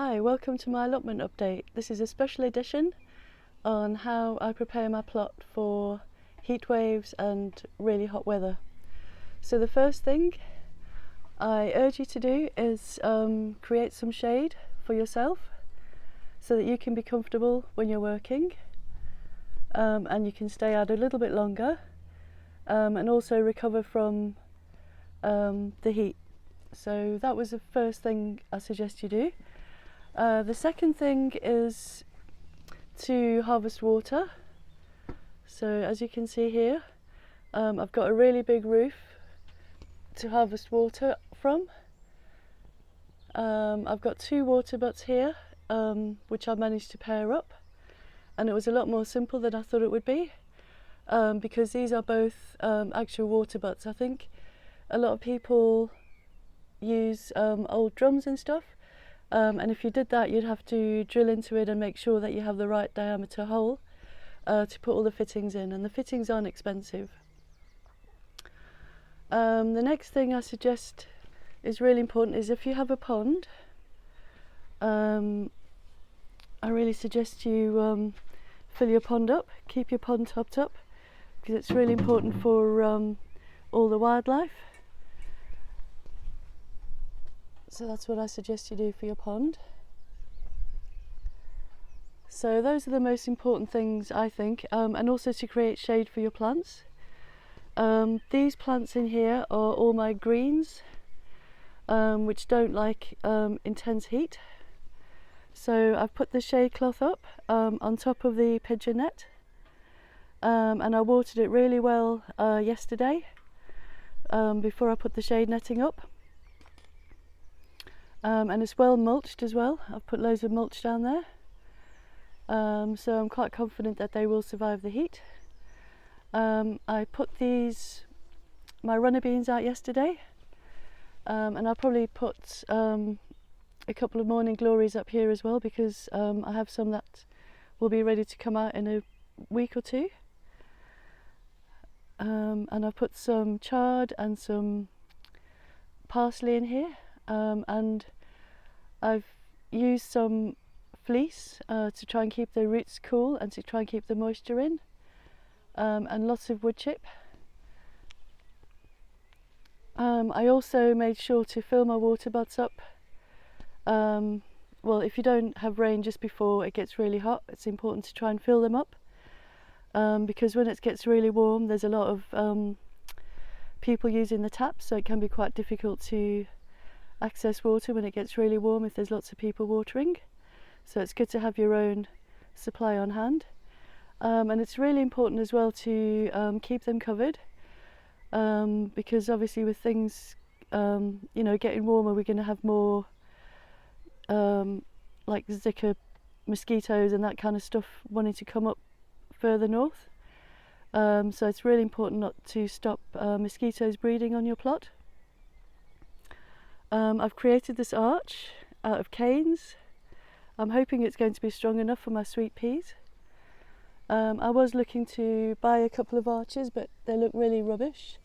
Hi, welcome to my allotment update. This is a special edition on how I prepare my plot for heat waves and really hot weather. So the first thing I urge you to do is create some shade for yourself so that you can be comfortable when you're working, and you can stay out a little bit longer, and also recover from the heat. So that was the first thing I suggest you do. The second thing is to harvest water. So as you can see here, I've got a really big roof to harvest water from. I've got 2 water butts here, which I managed to pair up, and it was a lot more simple than I thought it would be, because these are both actual water butts. I think a lot of people use old drums and stuff, and if you did that, you'd have to drill into it and make sure that you have the right diameter hole to put all the fittings in, and the fittings aren't expensive. The next thing I suggest is really important is if you have a pond, I really suggest you fill your pond up, keep your pond topped up, because it's really important for all the wildlife. So that's what I suggest you do for your pond. So those are the most important things, I think, and also to create shade for your plants. These plants in here are all my greens, which don't like intense heat. So I've put the shade cloth up on top of the pigeon net, and I watered it really well yesterday before I put the shade netting up. And it's well mulched as well. I've put loads of mulch down there, so I'm quite confident that they will survive the heat. I put my runner beans out yesterday, and I'll probably put a couple of morning glories up here as well, because I have some that will be ready to come out in a week or two. And I've put some chard and some parsley in here, and I've used some fleece to try and keep the roots cool and to try and keep the moisture in, and lots of wood chip. I also made sure to fill my water butts up. Well, if you don't have rain just before it gets really hot, it's important to try and fill them up, because when it gets really warm, there's a lot of people using the taps, so it can be quite difficult to access water when it gets really warm if there's lots of people watering. So it's good to have your own supply on hand, and it's really important as well to keep them covered, because obviously with things getting warmer, we're going to have more like Zika mosquitoes and that kind of stuff wanting to come up further north. So it's really important not to stop mosquitoes breeding on your plot. I've created this arch out of canes. I'm hoping it's going to be strong enough for my sweet peas. I was looking to buy a couple of arches, but they look really rubbish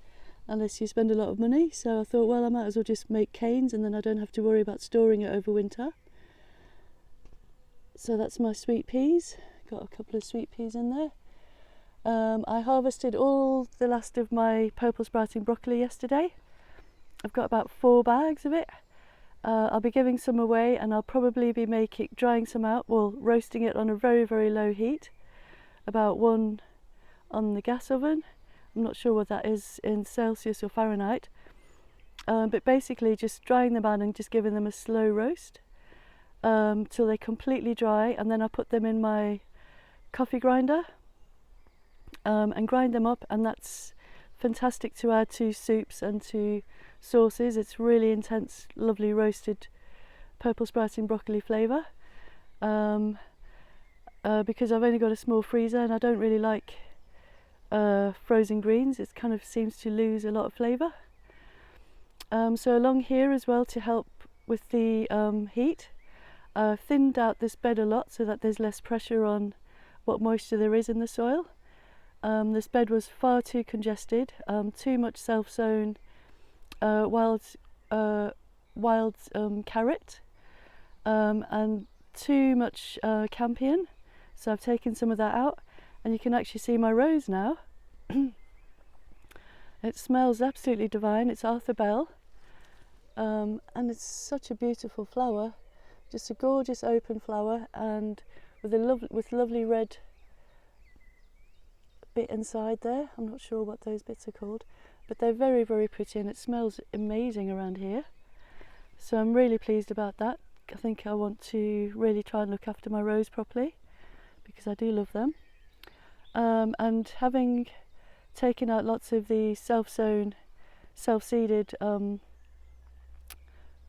unless you spend a lot of money, so I thought, well, I might as well just make canes, and then I don't have to worry about storing it over winter. So that's my sweet peas. Got a couple of sweet peas in there. I harvested all the last of my purple sprouting broccoli yesterday. I've got about 4 bags of it. I'll be giving some away, and I'll probably be drying some out, roasting it on a very, very low heat, about 1 on the gas oven. I'm not sure what that is in Celsius or Fahrenheit, but basically just drying them out and just giving them a slow roast till they're completely dry, and then I put them in my coffee grinder and grind them up, and that's fantastic to add to soups and to sauces. It's really intense, lovely roasted purple sprouting broccoli flavour, because I've only got a small freezer and I don't really like frozen greens. It kind of seems to lose a lot of flavour. So along here as well, to help with the heat, I've thinned out this bed a lot so that there's less pressure on what moisture there is in the soil. This bed was far too congested, too much self-sown wild carrot, and too much campion, so I've taken some of that out, and you can actually see my rose now. It smells absolutely divine. It's Arthur Bell, and it's such a beautiful flower, just a gorgeous open flower, and with lovely red bit inside there. I'm not sure what those bits are called, but they're very, very pretty, and it smells amazing around here. So I'm really pleased about that. I think I want to really try and look after my rose properly, because I do love them. And having taken out lots of the self-sown, self-seeded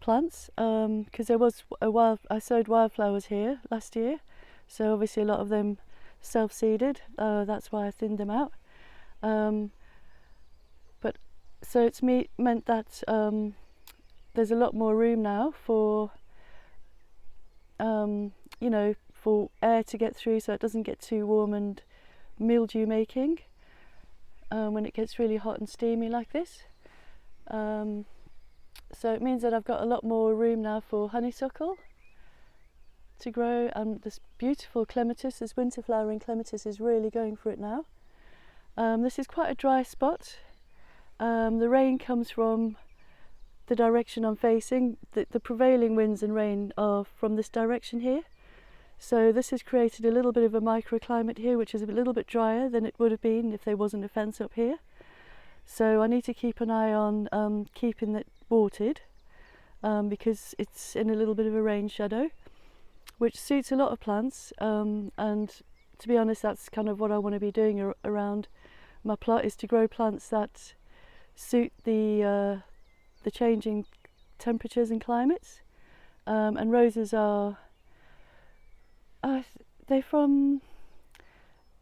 plants, because there was I sowed wildflowers here last year, so obviously a lot of them self-seeded, that's why I thinned them out. But so it's meant that there's a lot more room now for you know, for air to get through, so it doesn't get too warm and mildew making when it gets really hot and steamy like this. So it means that I've got a lot more room now for honeysuckle to grow, and this beautiful clematis, this winter flowering clematis, is really going for it now. This is quite a dry spot. The rain comes from the direction I'm facing. The prevailing winds and rain are from this direction here, so this has created a little bit of a microclimate here, which is a little bit drier than it would have been if there wasn't a fence up here. So I need to keep an eye on keeping it watered, because it's in a little bit of a rain shadow, which suits a lot of plants, and to be honest, that's kind of what I want to be doing around my plot, is to grow plants that suit the changing temperatures and climates. And roses are they're from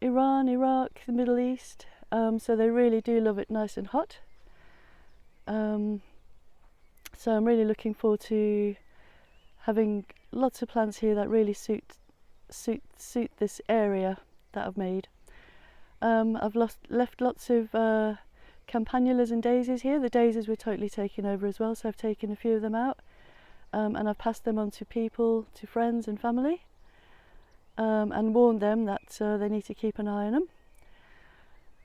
Iran, Iraq, the Middle East, so they really do love it nice and hot. So I'm really looking forward to having lots of plants here that really suit this area that I've made. I've left lots of campanulas and daisies here. The daisies were totally taken over as well, so I've taken a few of them out, and I've passed them on to people, to friends and family, and warned them that they need to keep an eye on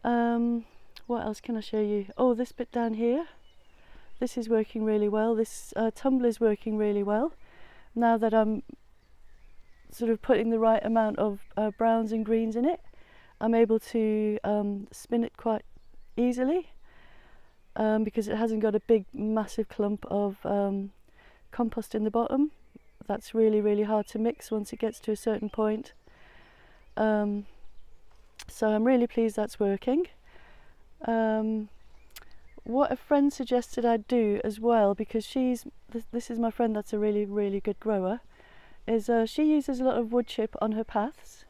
them. What else can I show you? Oh, this bit down here, this is working really well. This tumbler is working really well. Now that I'm sort of putting the right amount of browns and greens in it, I'm able to spin it quite easily, because it hasn't got a big massive clump of compost in the bottom. That's really, really hard to mix once it gets to a certain point. So I'm really pleased that's working. What a friend suggested I do as well, because this is my friend that's a really, really good grower, is she uses a lot of wood chip on her paths,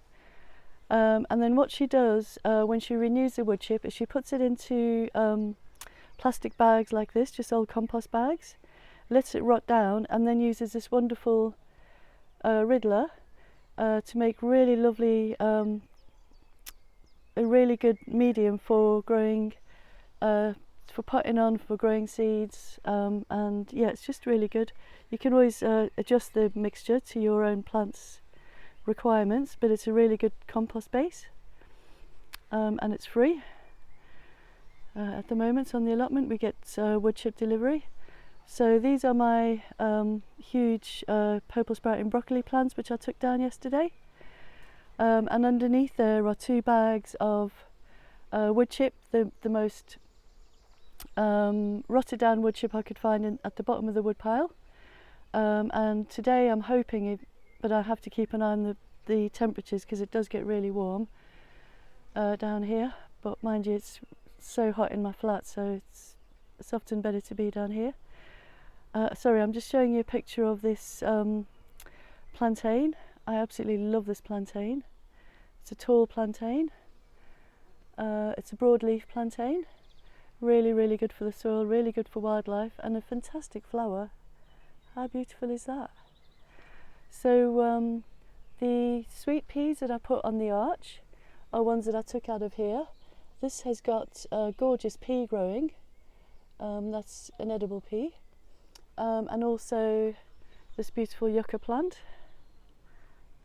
and then what she does when she renews the wood chip is she puts it into plastic bags like this, just old compost bags, lets it rot down, and then uses this wonderful riddler to make really lovely, a really good medium for growing, for potting on, for growing seeds, and yeah, it's just really good. You can always adjust the mixture to your own plant's requirements, but it's a really good compost base, and it's free. At the moment on the allotment we get wood chip delivery. So these are my huge purple sprouting broccoli plants which I took down yesterday, and underneath there are 2 bags of wood chip, the most rotted down wood chip I could find at the bottom of the wood pile. And today I'm hoping, but I have to keep an eye on the temperatures because it does get really warm down here, but mind you, it's so hot in my flat, so it's often better to be down here. Sorry, I'm just showing you a picture of this plantain. I absolutely love this plantain. It's a tall plantain. It's a broadleaf plantain. Really, really good for the soil, really good for wildlife, and a fantastic flower. How beautiful is that? So the sweet peas that I put on the arch are ones that I took out of here. This has got a gorgeous pea growing. That's an edible pea. And also this beautiful yucca plant.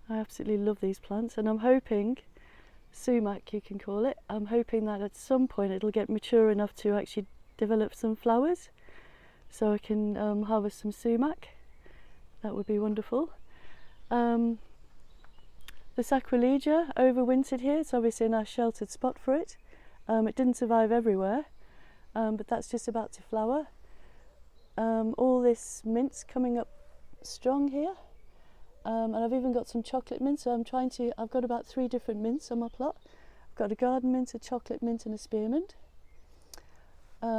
I absolutely love these plants, and I'm hoping, sumac you can call it, I'm hoping that at some point it'll get mature enough to actually develop some flowers, so I can harvest some sumac. That would be wonderful. The sacrilegia overwintered here. It's obviously a nice sheltered spot for it. It didn't survive everywhere, but that's just about to flower. All this mint's coming up strong here, and I've even got some chocolate mint, so I've got about 3 different mints on my plot. I've got a garden mint, a chocolate mint and a spearmint. I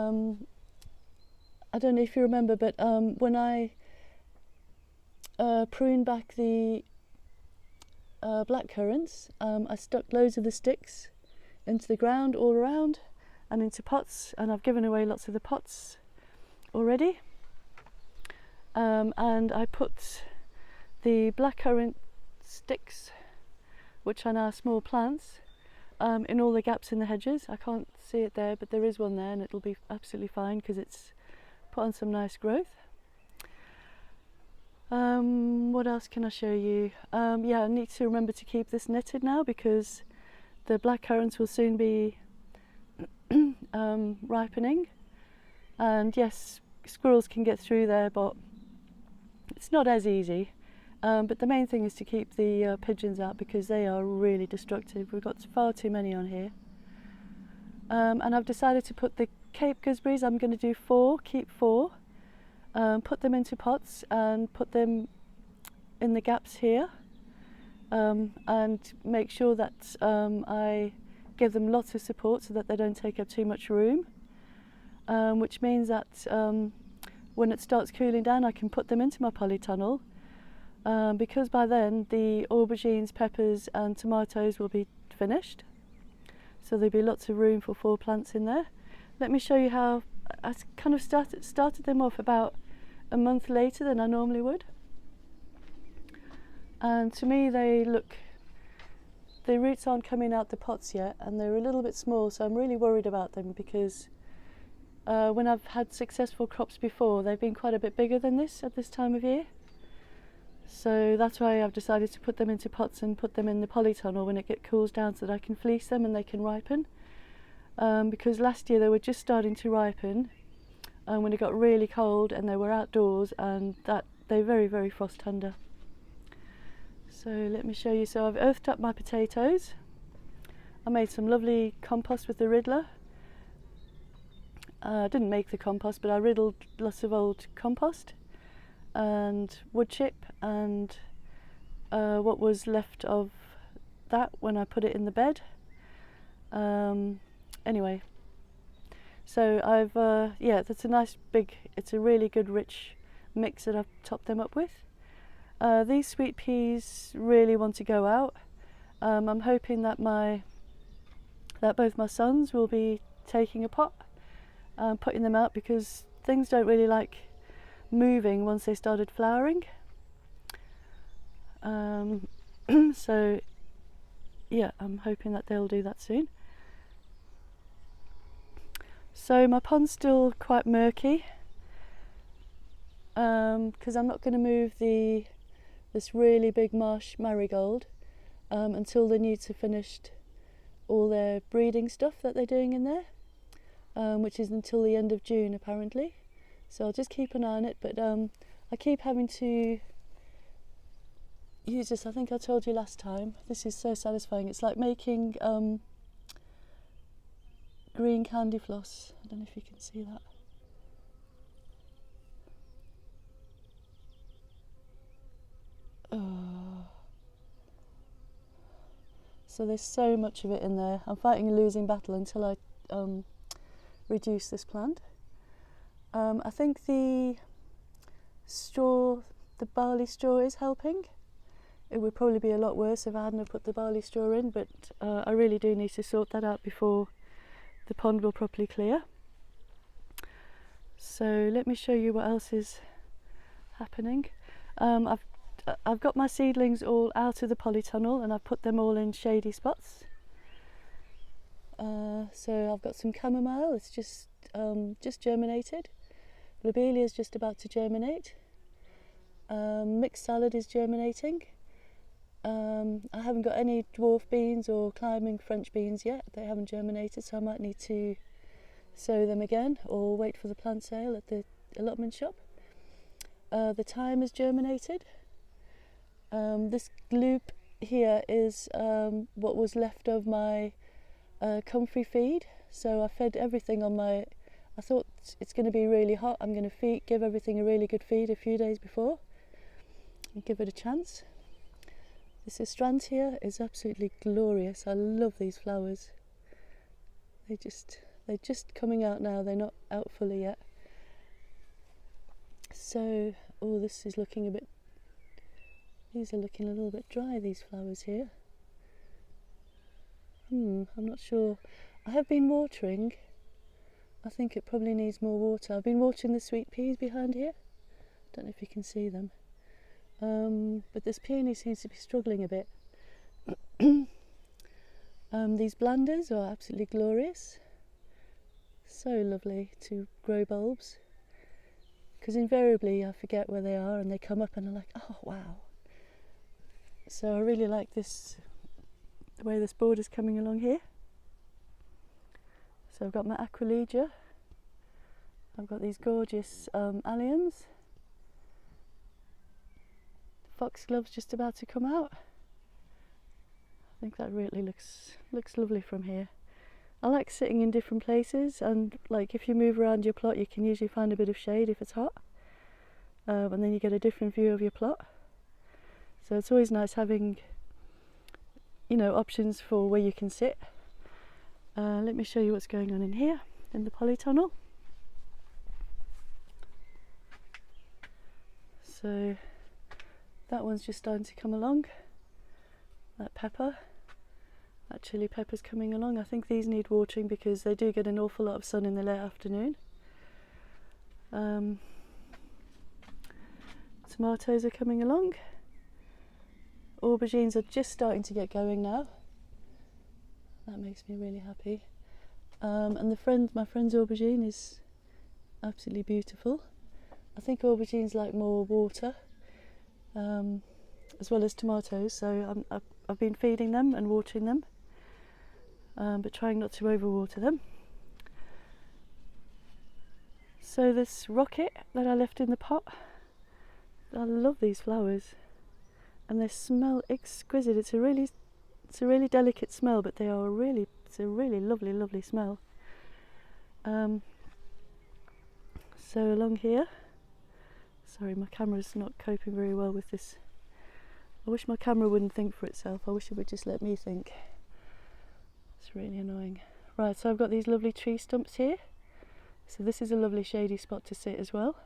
don't know if you remember, but when I pruned back the blackcurrants, I stuck loads of the sticks into the ground all around and into pots, and I've given away lots of the pots already. And I put the blackcurrant sticks, which are now small plants, in all the gaps in the hedges. I can't see it there, but there is one there, and it'll be absolutely fine because it's put on some nice growth. What else can I show you? Yeah, I need to remember to keep this netted now because the blackcurrants will soon be ripening, and yes, squirrels can get through there, but it's not as easy. But the main thing is to keep the pigeons out because they are really destructive. We've got far too many on here. And I've decided to put the Cape gooseberries, I'm going to do 4, keep 4, put them into pots and put them in the gaps here, and make sure that I give them lots of support so that they don't take up too much room, which means that when it starts cooling down I can put them into my polytunnel, because by then the aubergines, peppers and tomatoes will be finished, so there'll be lots of room for 4 plants in there. Let me show you how I kind of started them off about a month later than I normally would, and to me the roots aren't coming out the pots yet, and they're a little bit small, so I'm really worried about them because when I've had successful crops before, they've been quite a bit bigger than this at this time of year. So that's why I've decided to put them into pots and put them in the polytunnel when it cools down, so that I can fleece them and they can ripen. Because last year they were just starting to ripen when it got really cold and they were outdoors, and that they're very, very frost tender. So let me show you. So I've earthed up my potatoes. I made some lovely compost with the riddler. I didn't make the compost, but I riddled lots of old compost and wood chip and what was left of that when I put it in the bed. Anyway, so I've yeah, that's a nice big, it's a really good rich mix that I've topped them up with. These sweet peas really want to go out. I'm hoping that both my sons will be taking a pot and putting them out, because things don't really like moving once they started flowering. So yeah, I'm hoping that they'll do that soon. So my pond's still quite murky because I'm not going to move this really big marsh marigold until the newts have finished all their breeding stuff that they're doing in there, which is until the end of June apparently. So I'll just keep an eye on it, but I keep having to use this. I think I told you last time, this is so satisfying. It's like making green candy floss. I don't know if you can see that. Oh. So there's so much of it in there. I'm fighting a losing battle until I reduce this plant. I think the barley straw is helping. It would probably be a lot worse if I hadn't have put the barley straw in, but I really do need to sort that out before the pond will properly clear. So let me show you what else is happening. I've got my seedlings all out of the polytunnel and I've put them all in shady spots. So I've got some chamomile, it's just germinated. Lobelia's just about to germinate. Mixed salad is germinating. I haven't got any dwarf beans or climbing French beans yet. They haven't germinated, so I might need to sow them again or wait for the plant sale at the allotment shop. The thyme is germinated. This loop here is what was left of my comfrey feed. So I fed everything on my... I thought it's going to be really hot. I'm going to give everything a really good feed a few days before and give it a chance. This astrantia is absolutely glorious. I love these flowers. They're just coming out now. They're not out fully yet. So, oh, this is looking a bit... These are looking a little bit dry, these flowers here. I'm not sure. I have been watering. I think it probably needs more water. I've been watering the sweet peas behind here. Don't know if you can see them. But this peony seems to be struggling a bit. These blanders are absolutely glorious. So lovely to grow bulbs. Because invariably I forget where they are and they come up and I'm like, oh wow. So I really like this, the way this border's coming along here. So I've got my Aquilegia, I've got these gorgeous alliums, foxglove's just about to come out. I think that really looks lovely from here. I like sitting in different places, and like if you move around your plot you can usually find a bit of shade if it's hot, and then you get a different view of your plot. So it's always nice having, you know, options for where you can sit. Let me show you what's going on in here, in the polytunnel. So that one's just starting to come along. That pepper, that chilli pepper's coming along. I think these need watering because they do get an awful lot of sun in the late afternoon. Tomatoes are coming along. Aubergines are just starting to get going now. That makes me really happy. And my friend's aubergine is absolutely beautiful. I think aubergines like more water, as well as tomatoes. So I've been feeding them and watering them, but trying not to overwater them. So this rocket that I left in the pot, I love these flowers, and they smell exquisite. It's a really delicate smell, but it's a really lovely smell. So along here, sorry, my camera's not coping very well with this. I wish my camera wouldn't think for itself. I wish it would just let me think. It's really annoying. Right, so I've got these lovely tree stumps here. So this is a lovely shady spot to sit as well.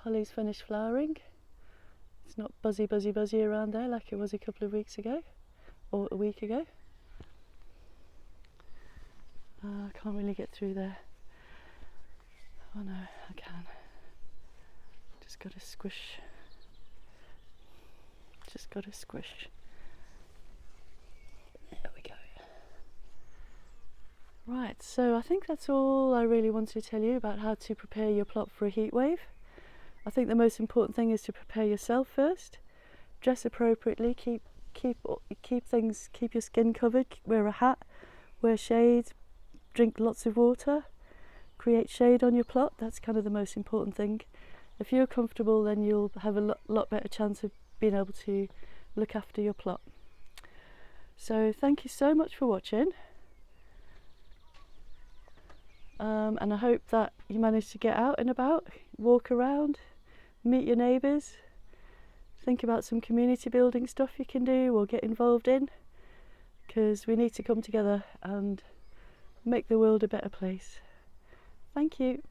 Holly's finished flowering. It's not buzzy around there like it was a couple of weeks ago, or a week ago. I can't really get through there. Oh no, I can. Just gotta squish. Just gotta squish. There we go. Right, so I think that's all I really wanted to tell you about how to prepare your plot for a heat wave. I think the most important thing is to prepare yourself first. Dress appropriately, keep your skin covered, wear a hat, wear shades, drink lots of water, create shade on your plot. That's kind of the most important thing. If you're comfortable, then you'll have a lot better chance of being able to look after your plot. So thank you so much for watching. And I hope that you managed to get out and about, walk around, meet your neighbours, think about some community building stuff you can do or get involved in, because we need to come together and make the world a better place. Thank you.